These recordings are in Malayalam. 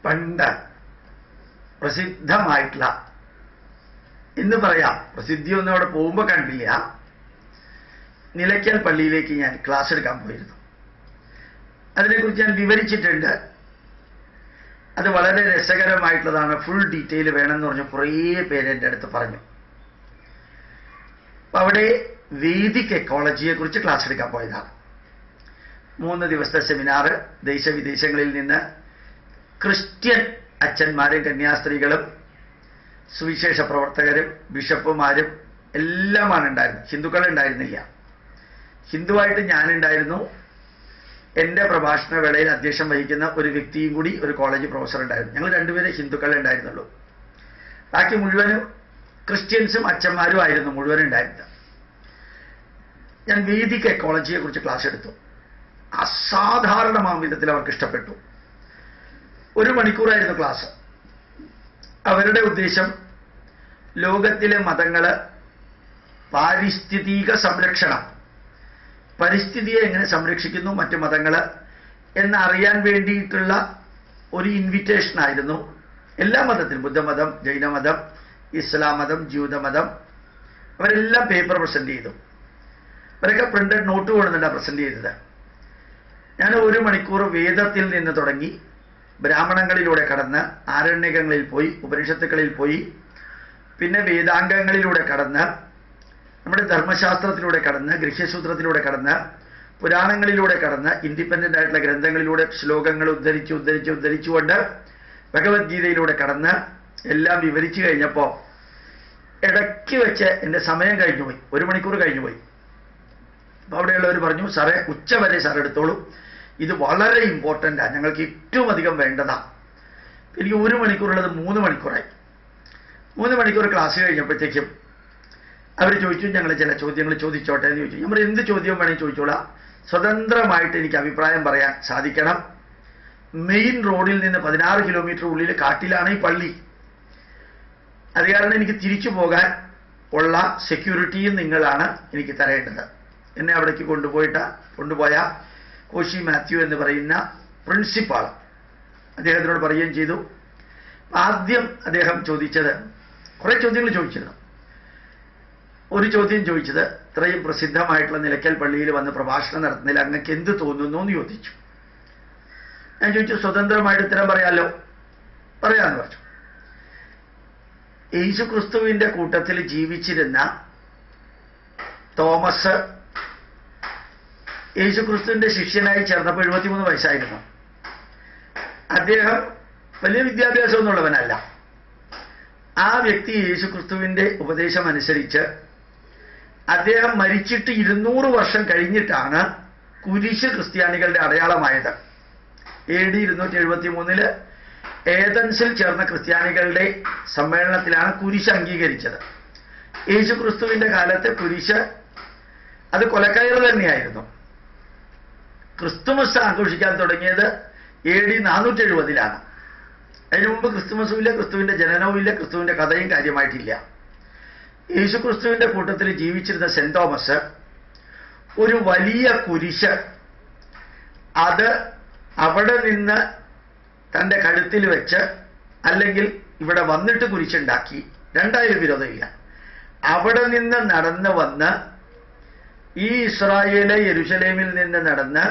പണ്ട് പ്രസിദ്ധമായിട്ടുള്ള, ഇന്ന് പറയാം, പ്രസിദ്ധിയൊന്നും അവിടെ പോകുമ്പോൾ കണ്ടില്ല, നിലയ്ക്കൽ പള്ളിയിലേക്ക് ഞാൻ ക്ലാസ് എടുക്കാൻ പോയിരുന്നു. അതിനെക്കുറിച്ച് ഞാൻ വിവരിച്ചിട്ടുണ്ട്. അത് വളരെ രസകരമായിട്ടുള്ളതാണ്. ഫുൾ ഡീറ്റെയിൽ വേണമെന്ന് പറഞ്ഞു കുറേ പേര് എൻ്റെ അടുത്ത് പറഞ്ഞു. അപ്പം അവിടെ വേദിക് എക്കോളജിയെക്കുറിച്ച് ക്ലാസ് എടുക്കാൻ പോയതാണ്. 3 ദിവസത്തെ സെമിനാർ. ദേശവിദേശങ്ങളിൽ നിന്ന് ക്രിസ്ത്യൻ അച്ഛന്മാരും കന്യാസ്ത്രീകളും സുവിശേഷ പ്രവർത്തകരും ബിഷപ്പുമാരും എല്ലാമാണ് ഉണ്ടായിരുന്നത്. ഹിന്ദുക്കളുണ്ടായിരുന്നില്ല. ഹിന്ദുവായിട്ട് ഞാനുണ്ടായിരുന്നു. എൻ്റെ പ്രഭാഷണ വേളയിൽ അധ്യക്ഷം വഹിക്കുന്ന ഒരു വ്യക്തിയും കൂടി, ഒരു കോളേജ് പ്രൊഫസർ ഉണ്ടായിരുന്നു. ഞങ്ങൾ രണ്ടുപേരെ ഹിന്ദുക്കളെ ഉണ്ടായിരുന്നുള്ളൂ. ബാക്കി മുഴുവനും ക്രിസ്ത്യൻസും അച്ഛന്മാരും ആയിരുന്നു മുഴുവനും ഉണ്ടായിരുന്നത്. ഞാൻ വേദിക് എക്കോളജിയെക്കുറിച്ച് ക്ലാസ് എടുത്തു. അസാധാരണമാം വിധത്തിൽ അവർക്ക് ഇഷ്ടപ്പെട്ടു. 1 മണിക്കൂറായിരുന്നു ക്ലാസ്. അവരുടെ ഉദ്ദേശം ലോകത്തിലെ മതങ്ങൾ, പാരിസ്ഥിതിക സംരക്ഷണം, പരിസ്ഥിതിയെ എങ്ങനെ സംരക്ഷിക്കുന്നു മറ്റു മതങ്ങൾ എന്നറിയാൻ വേണ്ടിയിട്ടുള്ള ഒരു ഇൻവിറ്റേഷൻ ആയിരുന്നു. എല്ലാ മതത്തിലും, ബുദ്ധമതം, ജൈനമതം, ഇസ്ലാം മതം, ജൂതമതം, അവരെല്ലാം പേപ്പർ പ്രസന്റ് ചെയ്തു. അവരൊക്കെ പ്രിന്റഡ് നോട്ട് കൊണ്ടുവന്നിട്ടാണ് പ്രസന്റ് ചെയ്തത്. ഞാൻ 1 മണിക്കൂർ വേദത്തിൽ നിന്ന് തുടങ്ങി ബ്രാഹ്മണങ്ങളിലൂടെ കടന്ന് ആരണ്യകങ്ങളിൽ പോയി, ഉപനിഷത്തുക്കളിൽ പോയി, പിന്നെ വേദാംഗങ്ങളിലൂടെ കടന്ന് നമ്മുടെ ധർമ്മശാസ്ത്രത്തിലൂടെ കടന്ന്, ഗൃഹ്യസൂത്രത്തിലൂടെ കടന്ന്, പുരാണങ്ങളിലൂടെ കടന്ന്, ഇൻഡിപെൻഡൻ്റ് ആയിട്ടുള്ള ഗ്രന്ഥങ്ങളിലൂടെ ശ്ലോകങ്ങൾ ഉദ്ധരിച്ചുകൊണ്ട് ഭഗവത്ഗീതയിലൂടെ കടന്ന് എല്ലാം വിവരിച്ചു കഴിഞ്ഞപ്പോൾ ഇടയ്ക്ക് വെച്ച് എൻ്റെ സമയം കഴിഞ്ഞുപോയി. 1 മണിക്കൂർ കഴിഞ്ഞുപോയി. അപ്പോൾ അവിടെയുള്ളവർ പറഞ്ഞു, സാറേ ഉച്ചവരെ സാർ എടുത്തോളൂ, ഇത് വളരെ ഇമ്പോർട്ടൻ്റാണ്, ഞങ്ങൾക്ക് ഏറ്റവും അധികം വേണ്ടതാണ്. എനിക്ക് 1 മണിക്കൂറുള്ളത് 3 മണിക്കൂറായി. 3 മണിക്കൂർ ക്ലാസ് കഴിഞ്ഞപ്പോഴത്തേക്കും അവർ ചോദിച്ചു, ഞങ്ങൾ ചില ചോദ്യങ്ങൾ ചോദിച്ചോട്ടെ എന്ന് ചോദിച്ചു. നമ്മൾ എന്ത് ചോദ്യം വേണമെങ്കിൽ ചോദിച്ചോളാം, സ്വതന്ത്രമായിട്ട് എനിക്ക് അഭിപ്രായം പറയാൻ സാധിക്കണം. മെയിൻ റോഡിൽ നിന്ന് 16 കിലോമീറ്റർ ഉള്ളിൽ കാട്ടിലാണ് ഈ പള്ളി. അത് കാരണം എനിക്ക് തിരിച്ചു പോകാൻ ഉള്ള സെക്യൂരിറ്റിയും നിങ്ങളാണ് എനിക്ക് തരേണ്ടത്. എന്നെ അവിടേക്ക് കൊണ്ടുപോയ കോശി മാത്യു എന്ന് പറയുന്ന പ്രിൻസിപ്പാൾ അദ്ദേഹത്തിനോട് പറയുകയും ചെയ്തു. ആദ്യം അദ്ദേഹം ചോദിച്ചത്, കുറേ ചോദ്യങ്ങൾ ചോദിച്ചിരുന്നു. ഒരു ചോദ്യം ചോദിച്ചത്, ഇത്രയും പ്രസിദ്ധമായിട്ടുള്ള നിലയ്ക്കൽ പള്ളിയിൽ വന്ന് പ്രഭാഷണം നടത്തുന്നതിൽ അങ്ങക്ക് എന്ത് തോന്നുന്നു എന്ന് ചോദിച്ചു. ഞാൻ ചോദിച്ചു, സ്വതന്ത്രമായിട്ട് ഉത്തരം പറയാമല്ലോ. പറയാമെന്ന് പറഞ്ഞു. യേശു ക്രിസ്തുവിൻ്റെ കൂട്ടത്തിൽ ജീവിച്ചിരുന്ന തോമസ് യേശു ക്രിസ്തുവിൻ്റെ ശിഷ്യനായി ചേർന്നപ്പോൾ 73 വയസ്സായിരുന്നു. അദ്ദേഹം വലിയ വിദ്യാഭ്യാസമൊന്നുള്ളവനല്ല. ആ വ്യക്തി യേശു ക്രിസ്തുവിൻ്റെ ഉപദേശം അനുസരിച്ച് അദ്ദേഹം മരിച്ചിട്ട് 200 വർഷം കഴിഞ്ഞിട്ടാണ് കുരിശ് ക്രിസ്ത്യാനികളുടെ അടയാളമായത്. AD 273 ഏതൻസിൽ ചേർന്ന ക്രിസ്ത്യാനികളുടെ സമ്മേളനത്തിലാണ് കുരിശ് അംഗീകരിച്ചത്. യേശു ക്രിസ്തുവിൻ്റെ കാലത്തെ കുരിശ് അത് കൊലക്കയറ് തന്നെയായിരുന്നു. ക്രിസ്തുമസ് ആഘോഷിക്കാൻ തുടങ്ങിയത് AD 470 അതിനു മുമ്പ് ക്രിസ്തുമസും ഇല്ല, ക്രിസ്തുവിൻ്റെ ജനനവും ഇല്ല, ക്രിസ്തുവിൻ്റെ കഥയും കാര്യമായിട്ടില്ല. യേശു ക്രിസ്തുവിൻ്റെ കൂട്ടത്തിൽ ജീവിച്ചിരുന്ന സെന്റ് തോമസ് ഒരു വലിയ കുരിശ് അത് അവിടെ നിന്ന് തൻ്റെ കഴുത്തിൽ വെച്ച്, അല്ലെങ്കിൽ ഇവിടെ വന്നിട്ട് കുരിശുണ്ടാക്കി, രണ്ടായാലും വിരോധമില്ല. അവിടെ നിന്ന് നടന്ന് വന്ന് ഈ ഇസ്രായേല് യെരുശലേമിൽ നിന്ന് നടന്ന്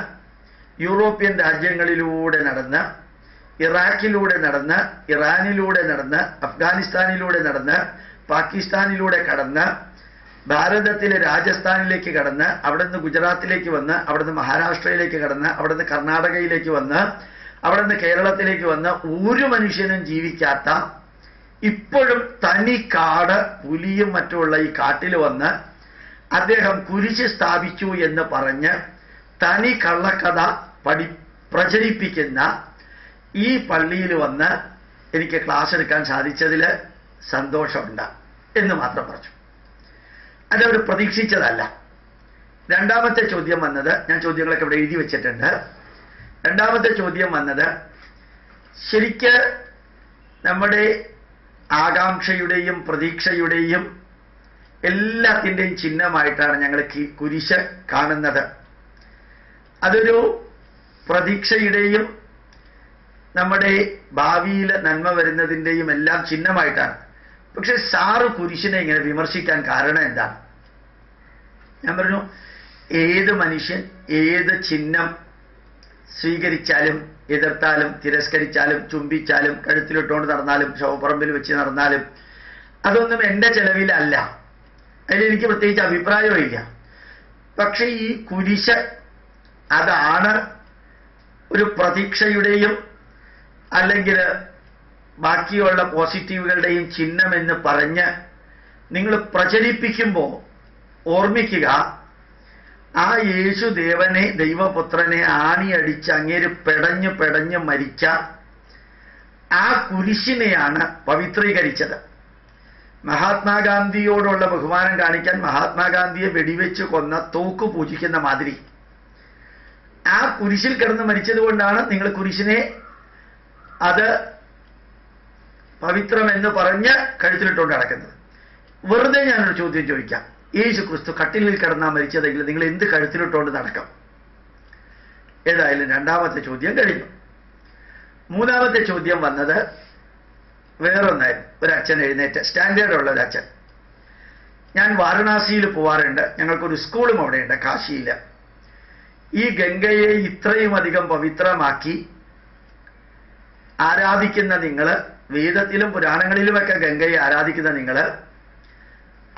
യൂറോപ്യൻ രാജ്യങ്ങളിലൂടെ നടന്ന്, ഇറാഖിലൂടെ നടന്ന്, ഇറാനിലൂടെ നടന്ന്, അഫ്ഗാനിസ്ഥാനിലൂടെ നടന്ന്, പാകിസ്ഥാനിലൂടെ കടന്ന്, ഭാരതത്തിലെ രാജസ്ഥാനിലേക്ക് കടന്ന്, അവിടുന്ന് ഗുജറാത്തിലേക്ക് വന്ന്, അവിടുന്ന് മഹാരാഷ്ട്രയിലേക്ക് കടന്ന്, അവിടുന്ന് കർണാടകയിലേക്ക് വന്ന്, അവിടുന്ന് കേരളത്തിലേക്ക് വന്ന്, ഒരു മനുഷ്യനും ജീവിക്കാത്ത, ഇപ്പോഴും തനി കാട്, പുലിയും മറ്റുമുള്ള ഈ കാട്ടിൽ വന്ന് അദ്ദേഹം കുരിശ് സ്ഥാപിച്ചു എന്ന് പറഞ്ഞ് തനി കള്ളക്കഥ പ്രചരിപ്പിക്കുന്ന ഈ പള്ളിയിൽ വന്ന് എനിക്ക് ക്ലാസ് എടുക്കാൻ സാധിച്ചതിൽ സന്തോഷമുണ്ട് എന്ന് മാത്രം പറഞ്ഞു. അതവർ പ്രതീക്ഷിച്ചതല്ല. രണ്ടാമത്തെ ചോദ്യം വന്നത്, ഞാൻ ചോദ്യങ്ങളൊക്കെ ഇവിടെ എഴുതി വെച്ചിട്ടുണ്ട്. രണ്ടാമത്തെ ചോദ്യം വന്നത്, ശരിക്ക് നമ്മുടെ ആകാംക്ഷയുടെയും പ്രതീക്ഷയുടെയും എല്ലാത്തിൻ്റെയും ചിഹ്നമായിട്ടാണ് ഞങ്ങൾ കുരിശ് കാണുന്നത്. അതൊരു പ്രതീക്ഷയുടെയും നമ്മുടെ ഭാവിയിൽ നന്മ വരുന്നതിൻ്റെയും എല്ലാം ചിഹ്നമായിട്ടാണ്. പക്ഷെ സാറ് കുരിശിനെ ഇങ്ങനെ വിമർശിക്കാൻ കാരണം എന്താണ്? ഞാൻ പറഞ്ഞു, ഏത് മനുഷ്യൻ ഏത് ചിഹ്നം സ്വീകരിച്ചാലും എതിർത്താലും തിരസ്കരിച്ചാലും ചുംബിച്ചാലും കഴുത്തിലിട്ടുകൊണ്ട് നടന്നാലും ശവപ്പറമ്പിൽ വെച്ച് നടന്നാലും അതൊന്നും എൻ്റെ ചെലവിലല്ല, അതിലെനിക്ക് പ്രത്യേകിച്ച് അഭിപ്രായമില്ല. പക്ഷെ ഈ കുരിശ് അതാണ് ഒരു പ്രതീക്ഷയുടെയും അല്ലെങ്കിൽ ബാക്കിയുള്ള പോസിറ്റീവുകളുടെയും ചിഹ്നമെന്ന് പറഞ്ഞ് നിങ്ങൾ പ്രചരിപ്പിക്കുമ്പോൾ ഓർമ്മിക്കുക, ആ യേശുദേവനെ ദൈവപുത്രനെ ആണിയടിച്ച് അങ്ങേര് പെടഞ്ഞ് പെടഞ്ഞ് മരിച്ച ആ കുരിശിനെയാണ് പവിത്രീകരിച്ചത്. മഹാത്മാഗാന്ധിയോടുള്ള ബഹുമാനം കാണിക്കാൻ മഹാത്മാഗാന്ധിയെ വെടിവെച്ച് കൊന്ന തോക്ക് പൂജിക്കുന്ന മാതിരി ആ കുരിശിൽ കിടന്ന് മരിച്ചത് കൊണ്ടാണ് നിങ്ങൾ കുരിശിനെ അത് പവിത്രമെന്ന് പറഞ്ഞ് കഴുത്തിലിട്ടുകൊണ്ട് നടക്കുന്നത്. വെറുതെ ഞാനൊരു ചോദ്യം ചോദിക്കാം, യേശു ക്രിസ്തു കട്ടിലിൽ കിടന്നാ മരിച്ചതെങ്കിൽ നിങ്ങൾ എന്ത് കഴുത്തിലിട്ടുകൊണ്ട് നടക്കും? ഏതായാലും രണ്ടാമത്തെ ചോദ്യം കഴിഞ്ഞു. മൂന്നാമത്തെ ചോദ്യം വന്നത് വേറൊന്നായിരുന്നു. ഒരച്ഛൻ എഴുന്നേറ്റ്, സ്റ്റാൻഡേർഡുള്ള ഒരു അച്ഛൻ. ഞാൻ വാരണാസിയിൽ പോവാറുണ്ട്, ഞങ്ങൾക്കൊരു സ്കൂളും അവിടെയുണ്ട് കാശിയിൽ. ഈ ഗംഗയെ ഇത്രയും അധികം പവിത്രമാക്കി ആരാധിക്കുന്ന നിങ്ങൾ, വേദത്തിലും പുരാണങ്ങളിലുമൊക്കെ ഗംഗയെ ആരാധിക്കുന്ന നിങ്ങൾ,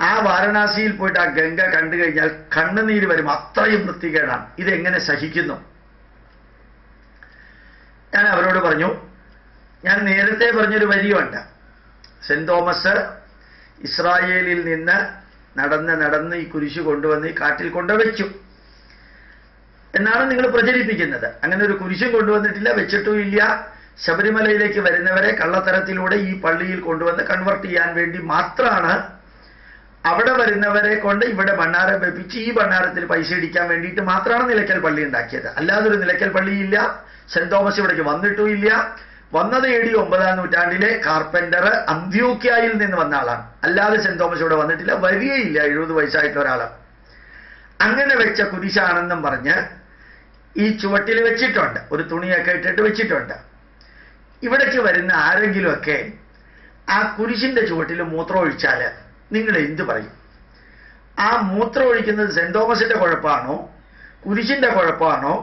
ആ വാരണാസിയിൽ പോയിട്ട് ആ ഗംഗ കണ്ടു കഴിഞ്ഞാൽ കണ്ണുനീര് വരും, അത്രയും വൃത്തികേടാണ്. ഇതെങ്ങനെ സഹിക്കുന്നു? ഞാൻ അവരോട് പറഞ്ഞു, ഞാൻ നേരത്തെ പറഞ്ഞൊരു വരിയുണ്ട്, സെന്റ് തോമസ് ഇസ്രായേലിൽ നിന്ന് നടന്ന് ഈ കുരിശ് കൊണ്ടുവന്ന് ഈ കാട്ടിൽ കൊണ്ടുവച്ചു എന്നാണ് നിങ്ങൾ പ്രചരിപ്പിക്കുന്നത്. അങ്ങനെ ഒരു കുരിശും കൊണ്ടുവന്നിട്ടില്ല, വെച്ചിട്ടുമില്ല. ശബരിമലയിലേക്ക് വരുന്നവരെ കള്ളത്തരത്തിലൂടെ ഈ പള്ളിയിൽ കൊണ്ടുവന്ന് കൺവെർട്ട് ചെയ്യാൻ വേണ്ടി മാത്രമാണ്, അവിടെ വരുന്നവരെ കൊണ്ട് ഇവിടെ ഭണ്ഡാരം വെപ്പിച്ച് ഈ ഭണ്ഡാരത്തിൽ പൈസ ഇടിക്കാൻ വേണ്ടിയിട്ട് മാത്രമാണ് നിലയ്ക്കൽ പള്ളി ഉണ്ടാക്കിയത്. അല്ലാതൊരു നിലയ്ക്കൽ പള്ളിയില്ല, സെന്റ് തോമസ് ഇവിടേക്ക് വന്നിട്ടുമില്ല. വന്നത് AD 9-ാം നൂറ്റാണ്ടിലെ കാർപ്പന്റർ അന്ത്യോക്യായിൽ നിന്ന് വന്ന ആളാണ്. അല്ലാതെ സെന്റ് തോമസ് ഇവിടെ വന്നിട്ടില്ല, വരികയില്ല. 70 വയസ്സായിട്ടുള്ള ഒരാള് അങ്ങനെ വെച്ച കുരിശാണെന്നും പറഞ്ഞ് ഈ ചുവട്ടിൽ വെച്ചിട്ടുണ്ട്, ഒരു തുണിയൊക്കെ ഇട്ടിട്ട് വെച്ചിട്ടുണ്ട്. ഇവിടേക്ക് വരുന്ന ആരെങ്കിലുമൊക്കെ ആ കുരിശിന്റെ ചുവട്ടിൽ മൂത്രം ഒഴിച്ചാൽ നിങ്ങൾ എന്തു പറയും? ആ മൂത്രം ഒഴിക്കുന്നത് സെന്റ് തോമസിന്റെ കുഴപ്പമാണോ, കുരിശിന്റെ കുഴപ്പമാണോ,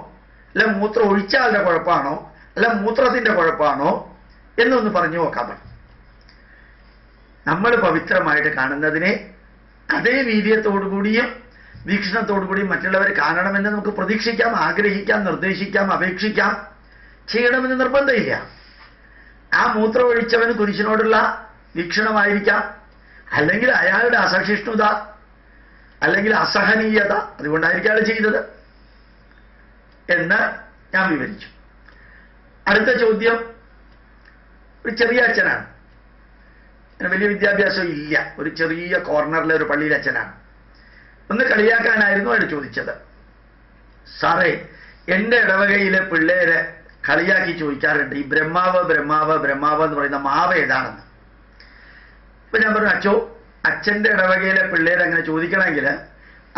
അല്ല മൂത്രം ഒഴിച്ചാളുടെ കുഴപ്പമാണോ, അല്ല മൂത്രത്തിന്റെ കുഴപ്പമാണോ എന്നൊന്ന് പറഞ്ഞു നോക്കാൻ പറ്റും. നമ്മൾ പവിത്രമായിട്ട് കാണുന്നതിനെ അതേ വീര്യത്തോടുകൂടിയും വീക്ഷണത്തോടുകൂടിയും മറ്റുള്ളവർ കാണണമെന്ന് നമുക്ക് പ്രതീക്ഷിക്കാം, ആഗ്രഹിക്കാം, നിർദ്ദേശിക്കാം, അപേക്ഷിക്കാം. ചെയ്യണമെന്ന് നിർബന്ധമില്ല. ആ മൂത്രം ഒഴിച്ചവന് കുരിശിനോടുള്ള വീക്ഷണമായിരിക്കാം, അല്ലെങ്കിൽ അയാളുടെ അസഹിഷ്ണുത, അല്ലെങ്കിൽ അസഹനീയത, അതുകൊണ്ടായിരിക്കും അയാൾ ചെയ്തത് എന്ന് ഞാൻ വിവരിച്ചു. അടുത്ത ചോദ്യം ഒരു ചെറിയ അച്ഛനാണ്, വലിയ വിദ്യാഭ്യാസം ഇല്ല, ഒരു ചെറിയ കോർണറിലെ ഒരു പള്ളിയിലെ അച്ഛനാണ്. ഒന്ന് കളിയാക്കാനായിരുന്നു അയാൾ ചോദിച്ചത്. സാറേ, എൻ്റെ ഇടവകയിലെ പിള്ളേര് കളിയാക്കി ചോദിക്കാറുണ്ട്, ഈ ബ്രഹ്മാവ് ബ്രഹ്മാവ് ബ്രഹ്മാവ് എന്ന് പറയുന്ന മാവ് ഏതാണെന്ന്. ഇപ്പൊ ഞാൻ പറഞ്ഞു, അച്ഛൻ്റെ ഇടവകയിലെ പിള്ളേർ അങ്ങനെ ചോദിക്കണമെങ്കിൽ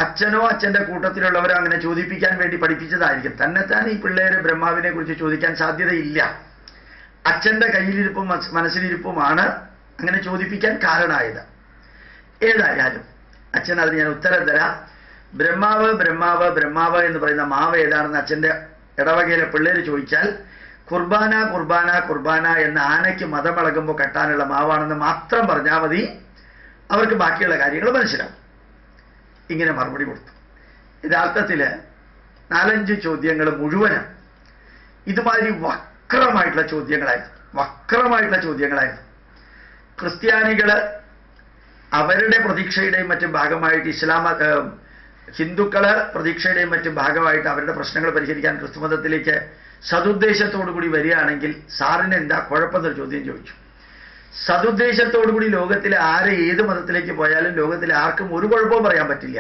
അച്ഛനോ അച്ഛൻ്റെ കൂട്ടത്തിലുള്ളവരോ അങ്ങനെ ചോദിപ്പിക്കാൻ വേണ്ടി പഠിപ്പിച്ചതായിരിക്കും. തന്നെത്താൻ ഈ പിള്ളേര് ബ്രഹ്മാവിനെ കുറിച്ച് ചോദിക്കാൻ സാധ്യതയില്ല. അച്ഛൻ്റെ കയ്യിലിരിപ്പും മനസ്സിലിരിപ്പുമാണ് അങ്ങനെ ചോദിപ്പിക്കാൻ കാരണമായത്. ഏതായാലും അച്ഛൻ അതിന് ഞാൻ ഉത്തരം തരാം. ബ്രഹ്മാവ് ബ്രഹ്മാവ് ബ്രഹ്മാവ് എന്ന് പറയുന്ന മാവ് ഏതാണെന്ന് അച്ഛൻ്റെ ഇടവകയിലെ പിള്ളേർ ചോദിച്ചാൽ കുർബാന കുർബാന കുർബാന എന്ന ആനയ്ക്ക് മതമിളകുമ്പോൾ കെട്ടാനുള്ള മാവാണെന്ന് മാത്രം പറഞ്ഞാൽ മതി, അവർക്ക് ബാക്കിയുള്ള കാര്യങ്ങൾ മനസ്സിലാവും. ഇങ്ങനെ മറുപടി കൊടുത്തു. യഥാർത്ഥത്തിൽ 4-5 ചോദ്യങ്ങൾ മുഴുവനും ഇതുമാതിരി വക്രമായിട്ടുള്ള ചോദ്യങ്ങളായിരുന്നു. ക്രിസ്ത്യാനികൾ അവരുടെ പ്രതീക്ഷയുടെയും മറ്റും ഭാഗമായിട്ട് ഹിന്ദുക്കള് പ്രതീക്ഷയുടെയും മറ്റും ഭാഗമായിട്ട് അവരുടെ പ്രശ്നങ്ങൾ പരിഹരിക്കാൻ ക്രിസ്തുമതത്തിലേക്ക് സതുദ്ദേശത്തോടുകൂടി വരികയാണെങ്കിൽ സാറിന് എന്താ കുഴപ്പമെന്നൊരു ചോദ്യം ചോദിച്ചു. സതുദ്ദേശത്തോടുകൂടി ലോകത്തിലെ ഏത് മതത്തിലേക്ക് പോയാലും ലോകത്തിലെ ആർക്കും ഒരു കുഴപ്പവും പറയാൻ പറ്റില്ല.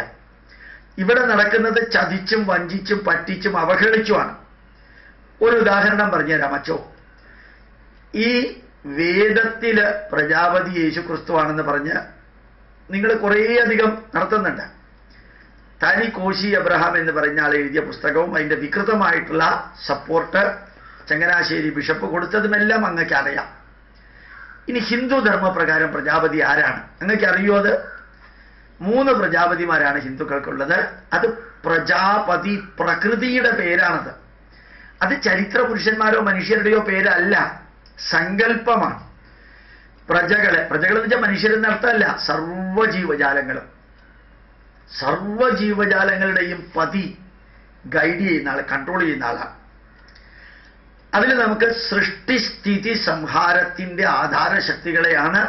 ഇവിടെ നടക്കുന്നത് ചതിച്ചും വഞ്ചിച്ചും പറ്റിച്ചും അവഹേളിച്ചുമാണ്. ഒരു ഉദാഹരണം പറഞ്ഞുതരാം അച്ചോ. ഈ വേദത്തില് പ്രജാപതി യേശു ക്രിസ്തുവാണെന്ന് പറഞ്ഞ് നിങ്ങൾ കുറേയധികം നടത്തുന്നുണ്ട്. തനി കോശി അബ്രഹാം എന്ന് പറഞ്ഞ ആൾ എഴുതിയ പുസ്തകവും അതിൻ്റെ വികൃതമായിട്ടുള്ള സപ്പോർട്ട് ചങ്ങനാശ്ശേരി ബിഷപ്പ് കൊടുത്തതുമെല്ലാം അങ്ങക്ക് അറിയാം. ഇനി ഹിന്ദു ധർമ്മപ്രകാരം പ്രജാപതി ആരാണ്? അങ്ങക്ക് അറിയോ? അത് 3 പ്രജാപതിമാരാണ് ഹിന്ദുക്കൾക്കുള്ളത്. അത് പ്രജാപതി പ്രകൃതിയുടെ പേരാണത്. അത് ചരിത്ര പുരുഷന്മാരോ മനുഷ്യരുടെയോ പേരല്ല, സങ്കല്പമാണ്. പ്രജകള് എന്ന് വെച്ചാൽ മനുഷ്യരെന്ന അർത്ഥമല്ല, സർവ്വജീവജാലങ്ങളും, സർവ്വജീവജാലങ്ങളുടെയും പതി, ഗൈഡ് ചെയ്യുന്ന ആള്, കൺട്രോൾ ചെയ്യുന്ന ആളാണ്. അതിൽ നമുക്ക് സൃഷ്ടിസ്ഥിതി സംഹാരത്തിന്റെ ആധാരശക്തികളെയാണ്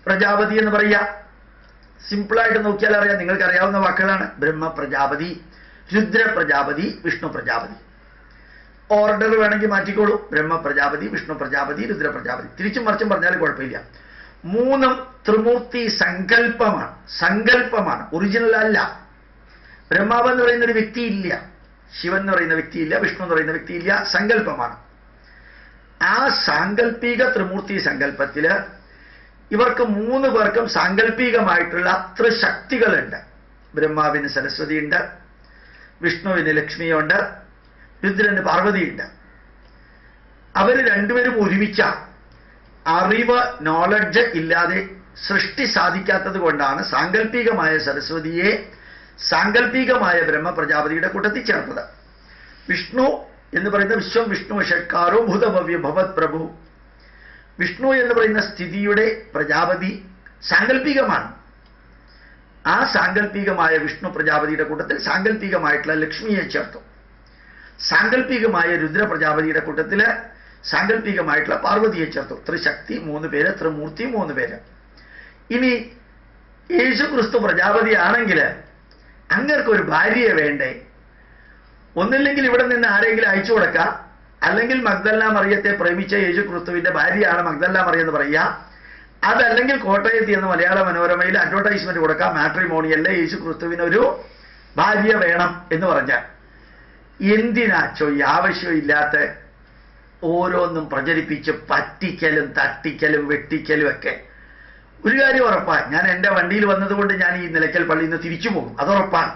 പ്രജാപതി എന്ന് പറയുക. സിമ്പിളായിട്ട് നോക്കിയാൽ അറിയാം, നിങ്ങൾക്ക് അറിയാവുന്ന വാക്കുകളാണ്. ബ്രഹ്മ പ്രജാപതി, രുദ്ര പ്രജാപതി, വിഷ്ണു പ്രജാപതി. ഓർഡർ വേണമെങ്കിൽ മാറ്റിക്കോളൂ. ബ്രഹ്മ പ്രജാപതി, വിഷ്ണു പ്രജാപതി, രുദ്ര പ്രജാപതി. തിരിച്ചും മറിച്ചും പറഞ്ഞാലും കുഴപ്പമില്ല. 3 ത്രിമൂർത്തി സങ്കല്പമാണ്, ഒറിജിനൽ അല്ല. ബ്രഹ്മാവ് എന്ന് പറയുന്ന ഒരു വ്യക്തിയില്ല, ശിവൻ എന്ന് പറയുന്ന വ്യക്തിയില്ല, വിഷ്ണു എന്ന് പറയുന്ന വ്യക്തിയില്ല, സങ്കല്പമാണ്. ആ സാങ്കല്പിക ത്രിമൂർത്തി സങ്കല്പത്തില് ഇവർക്ക് 3 പേർക്കും സാങ്കല്പികമായിട്ടുള്ള ത്രിശക്തികളുണ്ട്. ബ്രഹ്മാവിന് സരസ്വതിയുണ്ട്, വിഷ്ണുവിന് ലക്ഷ്മിയുണ്ട്, രുദ്രന് പാർവതിയുണ്ട്. അവർ രണ്ടുപേരും ഒരുമിച്ച അറിവ്, നോളജ് ഇല്ലാതെ സൃഷ്ടി സാധിക്കാത്തത് കൊണ്ടാണ് സാങ്കല്പികമായ സരസ്വതിയെ സാങ്കല്പികമായ ബ്രഹ്മപ്രജാപതിയുടെ കൂട്ടത്തിൽ ചേർത്തത്. വിഷ്ണു എന്ന് പറയുന്ന വിശ്വം വിഷ്ണു ഷഡ്കാരോ ഭൂതഭവ്യ ഭവത് പ്രഭു. വിഷ്ണു എന്ന് പറയുന്ന സ്ഥിതിയുടെ പ്രജാപതി സാങ്കല്പികമാണ്. ആ സാങ്കല്പികമായ വിഷ്ണു പ്രജാപതിയുടെ കൂട്ടത്തിൽ സാങ്കല്പികമായിട്ടുള്ള ലക്ഷ്മിയെ ചേർത്തു. സാങ്കല്പികമായ രുദ്ര പ്രജാപതിയുടെ കൂട്ടത്തില് സാങ്കല്പികമായിട്ടുള്ള പാർവതിയെ ചേർത്തു. ത്രിശക്തി 3 പേര്, ത്രിമൂർത്തി 3 പേര്. ഇനി യേശു ക്രിസ്തു പ്രജാപതി ആണെങ്കിൽ അങ്ങർക്കൊരു ഭാര്യയെ വേണ്ടേ? ഒന്നില്ലെങ്കിൽ ഇവിടെ നിന്ന് ആരെങ്കിലും അയച്ചു കൊടുക്കുക, അല്ലെങ്കിൽ മഗ്ദലന മറിയത്തെ പ്രേമിച്ച യേശു ക്രിസ്തുവിന്റെ ഭാര്യയാണ് മഗ്ദലന മറിയം എന്ന് പറയുക. അതല്ലെങ്കിൽ കോട്ടയത്ത് എന്ന് മലയാള മനോരമയിൽ അഡ്വർടൈസ്മെന്റ് കൊടുക്കുക, മാട്രിമോണിയല്ലേ യേശു ക്രിസ്തുവിനൊരു ഭാര്യ വേണം എന്ന് പറഞ്ഞാൽ. എന്തിനാച്ചോ ഈ ആവശ്യമില്ലാത്ത ഓരോന്നും പ്രചരിപ്പിച്ച് പറ്റിക്കലും തട്ടിക്കലും വെട്ടിക്കലും ഒക്കെ. ഒരു കാര്യം ഉറപ്പാണ്, ഞാൻ എൻ്റെ വണ്ടിയിൽ വന്നതുകൊണ്ട് ഞാൻ ഈ നിലയ്ക്കൽ പള്ളിയിൽ നിന്ന് തിരിച്ചു പോകും, അതുറപ്പാണ്.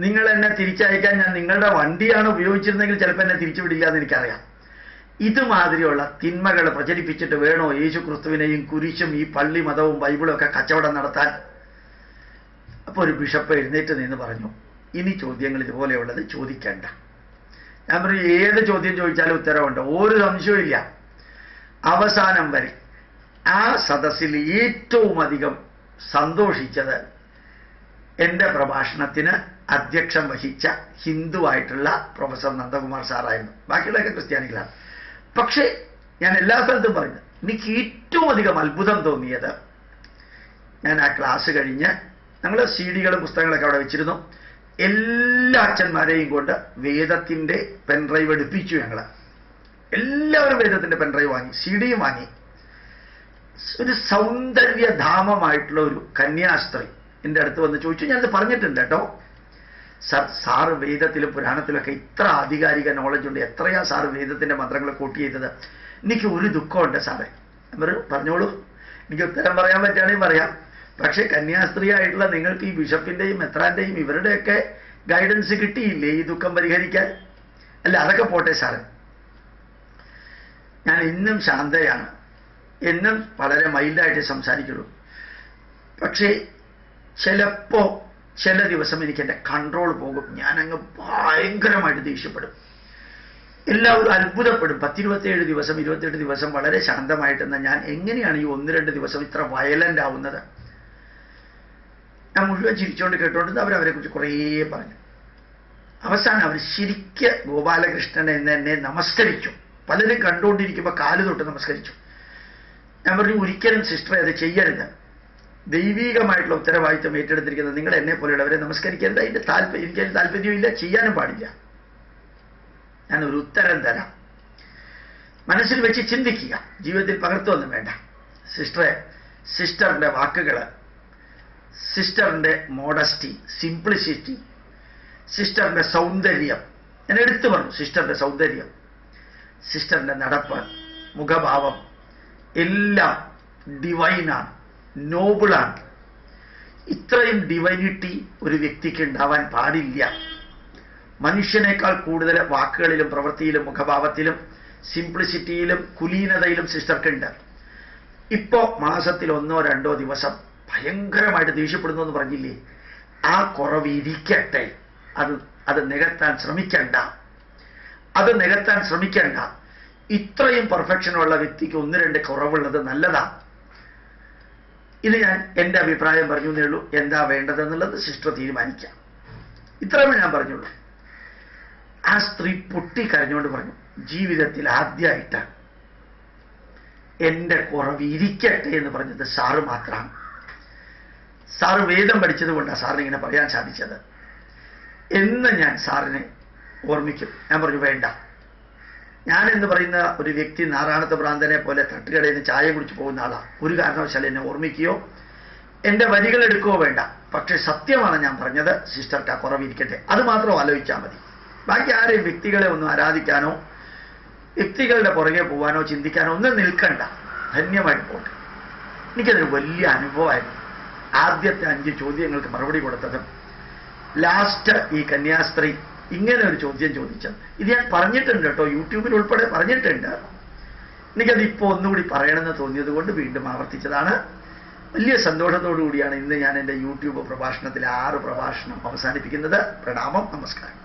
നിങ്ങൾ എന്നെ തിരിച്ചയക്കാൻ ഞാൻ നിങ്ങളുടെ വണ്ടിയാണ് ഉപയോഗിച്ചിരുന്നെങ്കിൽ ചിലപ്പോൾ എന്നെ തിരിച്ചുവിടില്ല എന്ന് എനിക്കറിയാം. ഇതുമാതിരിയുള്ള തിന്മകൾ പ്രചരിപ്പിച്ചിട്ട് വേണോ യേശു ക്രിസ്തുവിനെയും കുരിശും ഈ പള്ളി മതവും ബൈബിളും ഒക്കെ കച്ചവടം നടത്താൻ? അപ്പോൾ ഒരു ബിഷപ്പ് എഴുന്നേറ്റ് നിന്ന് പറഞ്ഞു, ഇനി ചോദ്യങ്ങൾ ഇതുപോലെയുള്ളത് ചോദിക്കേണ്ട. ഞാൻ പറഞ്ഞു, ഏത് ചോദ്യം ചോദിച്ചാലും ഉത്തരവുണ്ട്, ഒരു സംശയവും ഇല്ല. അവസാനം വരെ ആ സദസ്സിൽ ഏറ്റവും അധികം സന്തോഷിച്ചത് എൻ്റെ പ്രഭാഷണത്തിന് അധ്യക്ഷം വഹിച്ച ഹിന്ദുവായിട്ടുള്ള പ്രൊഫസർ നന്ദകുമാർ സാറായിരുന്നു. ബാക്കിയുള്ളതൊക്കെ ക്രിസ്ത്യാനികളാണ്. പക്ഷേ ഞാൻ എല്ലാ സ്ഥലത്തും പറഞ്ഞു, എനിക്ക് ഏറ്റവും അധികം അത്ഭുതം തോന്നിയത്, ഞാൻ ആ ക്ലാസ് കഴിഞ്ഞ് ഞങ്ങൾ CD-കളും പുസ്തകങ്ങളൊക്കെ അവിടെ വെച്ചിരുന്നു. എല്ലാ അച്ഛന്മാരെയും കൊണ്ട് വേദത്തിൻ്റെ പെൻഡ്രൈവ് എടുപ്പിച്ചു. ഞങ്ങൾ എല്ലാവരും വേദത്തിൻ്റെ പെൻഡ്രൈവ് വാങ്ങി, CD-യും വാങ്ങി. ഒരു സൗന്ദര്യധാമമായിട്ടുള്ള ഒരു കന്യാസ്ത്രീ എൻ്റെ അടുത്ത് വന്ന് ചോദിച്ചു, ഞാനത് പറഞ്ഞിട്ടുണ്ട് കേട്ടോ, സാറ് വേദത്തിലും പുരാണത്തിലൊക്കെ ഇത്ര ആധികാരിക നോളജ് ഉണ്ട്, എത്രയാ സാറ് വേദത്തിൻ്റെ മന്ത്രങ്ങൾ കോട്ട് ചെയ്തത്? എനിക്ക് ഒരു ദുഃഖമുണ്ട് സാറേ. പറഞ്ഞോളൂ, എനിക്ക് ഉത്തരം പറയാൻ പറ്റുകയാണെങ്കിൽ പറയാം. പക്ഷേ കന്യാസ്ത്രീ ആയിട്ടുള്ള നിങ്ങൾക്ക് ഈ ബിഷപ്പിൻ്റെയും മെത്രാൻ്റെയും ഇവരുടെയൊക്കെ ഗൈഡൻസ് കിട്ടിയില്ലേ ഈ ദുഃഖം പരിഹരിക്കാൻ? അല്ല, അതൊക്കെ പോട്ടെ സാറേ, ഞാൻ ഇന്നും ശാന്തയാണ്, എന്നും വളരെ മൈൽഡായിട്ട് സംസാരിക്കുള്ളൂ. പക്ഷേ ചിലപ്പോൾ ചില ദിവസം എനിക്ക് എൻ്റെ കൺട്രോൾ പോകും, ഞാനങ്ങ് ഭയങ്കരമായിട്ട് ദേഷ്യപ്പെടും. എല്ലാവരും അത്ഭുതപ്പെടും. 10-27 ദിവസം 28 ദിവസം വളരെ ശാന്തമായിട്ടെന്ന ഞാൻ എങ്ങനെയാണ് ഈ 1-2 ദിവസം ഇത്ര വയലൻ്റ് ആവുന്നത്? ഞാൻ മുഴുവൻ ചിരിച്ചുകൊണ്ട് കേട്ടുകൊണ്ട് അവരവരെ കുറിച്ച് കുറേ പറഞ്ഞു. അവസാനം അവർ ശരിക്ക് ഗോപാലകൃഷ്ണൻ എന്നെ നമസ്കരിച്ചു. പലരും കണ്ടുകൊണ്ടിരിക്കുമ്പോൾ കാല് തൊട്ട് നമസ്കരിച്ചു. ഞാൻ പറഞ്ഞു, ഒരിക്കലും സിസ്റ്ററെ അത് ചെയ്യരുത്. ദൈവീകമായിട്ടുള്ള ഉത്തരവാദിത്വം ഏറ്റെടുത്തിരിക്കുന്നത് നിങ്ങൾ എന്നെ പോലെയുള്ളവരെ നമസ്കരിക്കരുത്. എനിക്കതിന് താല്പര്യമില്ല, ചെയ്യാനും പാടില്ല. ഞാനൊരു ഉത്തരം തരാം, മനസ്സിൽ വെച്ച് ചിന്തിക്കുക, ജീവിതത്തിൽ പകർത്തുമൊന്നും വേണ്ട. സിസ്റ്ററിൻ്റെ വാക്കുകൾ, സിസ്റ്ററിൻ്റെ മോഡസ്റ്റി, സിംപ്ലിസിറ്റി, സിസ്റ്ററിൻ്റെ സൗന്ദര്യം, ഞാൻ എടുത്തു പറഞ്ഞു. സിസ്റ്ററിൻ്റെ സൗന്ദര്യം, സിസ്റ്ററിൻ്റെ നടപ്പ്, മുഖഭാവം എല്ലാം ഡിവൈനാണ്, നോബിളാണ്. ഇത്രയും ഡിവൈനിറ്റി ഒരു വ്യക്തിക്ക് ഉണ്ടാവാൻ പാടില്ല. മനുഷ്യനേക്കാൾ കൂടുതൽ വാക്കുകളിലും പ്രവൃത്തിയിലും മുഖഭാവത്തിലും സിംപ്ലിസിറ്റിയിലും കുലീനതയിലും സിസ്റ്റർക്കുണ്ട്. ഇപ്പോ മാസത്തിൽ 1-2 ദിവസം ഭയങ്കരമായിട്ട് ദേഷ്യപ്പെടുന്നു എന്ന് പറഞ്ഞില്ലേ, ആ കുറവ് ഇരിക്കട്ടെ. അത് നികത്താൻ ശ്രമിക്കണ്ട. ഇത്രയും പെർഫെക്ഷനുള്ള വ്യക്തിക്ക് 1-2 കുറവുള്ളത് നല്ലതാ. ഇത് ഞാൻ എൻ്റെ അഭിപ്രായം പറഞ്ഞു എന്നേ ഉള്ളൂ. എന്താ വേണ്ടതെന്നുള്ളത് സിസ്റ്റർ തീരുമാനിക്കാം. ഇത്രയും ഞാൻ പറഞ്ഞുള്ളൂ. ആ സ്ത്രീ പൊട്ടിക്കരഞ്ഞുകൊണ്ട് പറഞ്ഞു, ജീവിതത്തിൽ ആദ്യമായിട്ടാണ് എൻ്റെ കുറവ് ഇരിക്കട്ടെ എന്ന് പറഞ്ഞത് സാറ് മാത്രമാണ്. സാറ് വേദം പഠിച്ചത് കൊണ്ടാണ് സാറിന് ഇങ്ങനെ പറയാൻ സാധിച്ചത് എന്ന് ഞാൻ സാറിനെ ഓർമ്മിക്കും. ഞാൻ പറഞ്ഞു, വേണ്ട, ഞാനെന്ന് പറയുന്ന ഒരു വ്യക്തി നാറാണത്ത് ഭ്രാന്തനെ പോലെ തട്ടുകടയിൽ നിന്ന് ചായ കുടിച്ച് പോകുന്ന ആളാണ്. ഒരു കാരണവശാലും എന്നെ ഓർമ്മിക്കുകയോ എൻ്റെ വരികൾ എടുക്കുകയോ വേണ്ട. പക്ഷേ സത്യമാണ് ഞാൻ പറഞ്ഞത്. സിസ്റ്റർക്ക് ആ കുറവിരിക്കട്ടെ, അത് മാത്രം ആലോചിച്ചാൽ മതി. ബാക്കി ആരെയും വ്യക്തികളെ ഒന്നും ആരാധിക്കാനോ വ്യക്തികളുടെ പുറകെ പോകാനോ ചിന്തിക്കാനോ ഒന്നും നിൽക്കണ്ട. ധന്യമായിട്ട് പോട്ടെ. എനിക്കതൊരു വലിയ അനുഭവമായിരുന്നു. ആദ്യത്തെ 5 ചോദ്യങ്ങൾക്ക് മറുപടി കൊടുത്തതും ലാസ്റ്റ് ഈ കന്യാസ്ത്രീ ഇങ്ങനെ ഒരു ചോദ്യം ചോദിച്ചത്. ഇത് ഞാൻ പറഞ്ഞിട്ടുണ്ട് കേട്ടോ, യൂട്യൂബിൽ ഉൾപ്പെടെ പറഞ്ഞിട്ടുണ്ട്. എനിക്കത് ഇപ്പോൾ ഒന്നുകൂടി പറയണമെന്ന് തോന്നിയത് കൊണ്ട് വീണ്ടും ആവർത്തിച്ചതാണ്. വലിയ സന്തോഷത്തോടു കൂടിയാണ് ഇന്ന് ഞാൻ എൻ്റെ യൂട്യൂബ് പ്രഭാഷണത്തിലെ 6 പ്രഭാഷണം അവസാനിപ്പിക്കുന്നത്. പ്രണാമം, നമസ്കാരം.